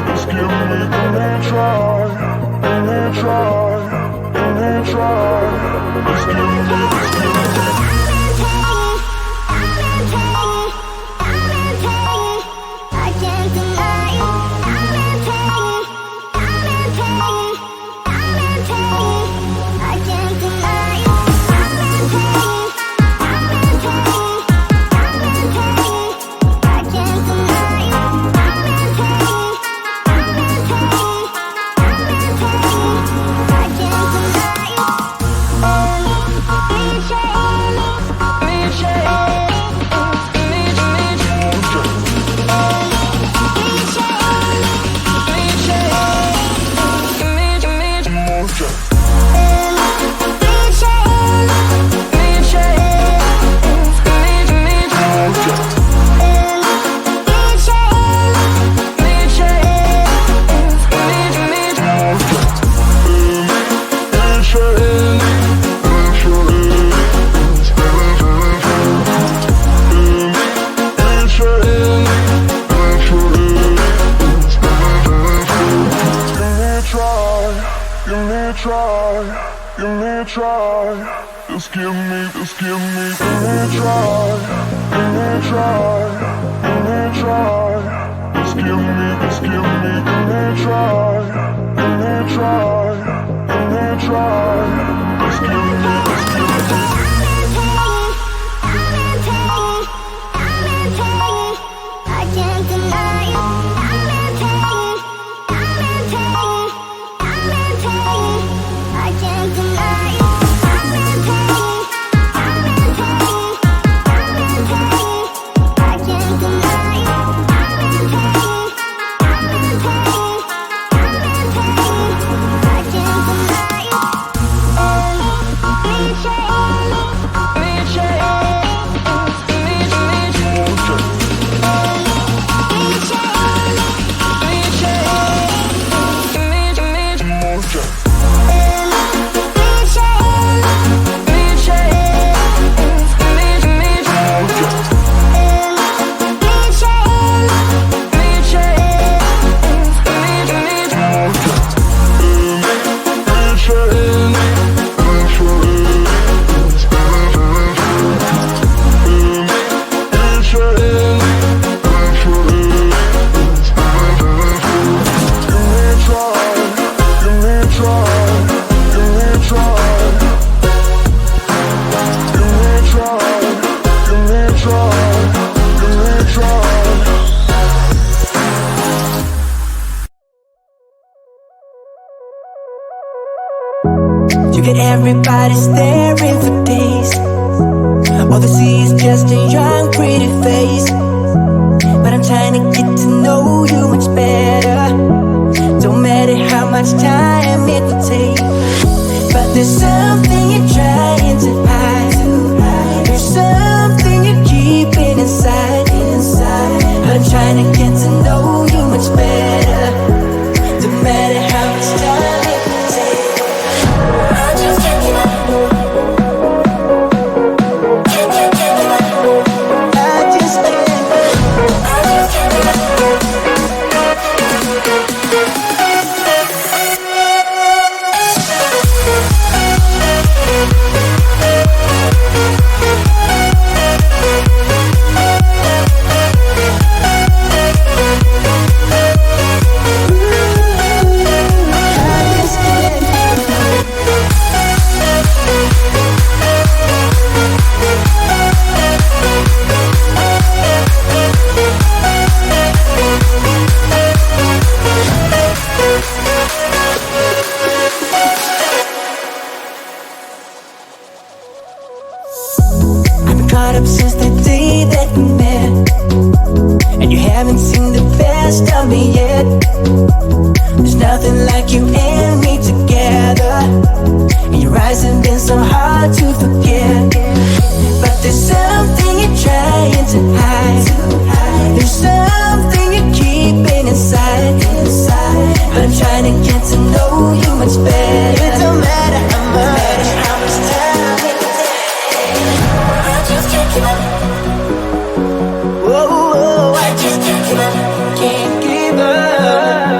just give me, give me a try, give me a try, give me a try. Just give me, just give me. Just give me, just give me, give me a try, give me a try, give me a try. Just give me, just give me, give me a try, give me a try, give me a try. Just give me, just give me. I can't deny it. You got everybody staring for days. All they see is just a young, pretty face. But I'm trying to get to know you much better. Don't matter how much time it will take. But there's something you're trying to hide. There's something you're keeping inside. But I'm trying to get to know you much better. Don't matter how much time it will take. I just can't give up. I just can't give up. Caught up since the day that we met, and you haven't seen the best of me yet. There's nothing like you and me together, and your eyes have been so hard to forget. But there's something you're trying to hide. There's something you're keeping inside. But I'm trying to get to know you much better. It don't matter how much time it takes. I just can't give up. Whoa, I just can't give up. Can't give up.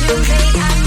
you say I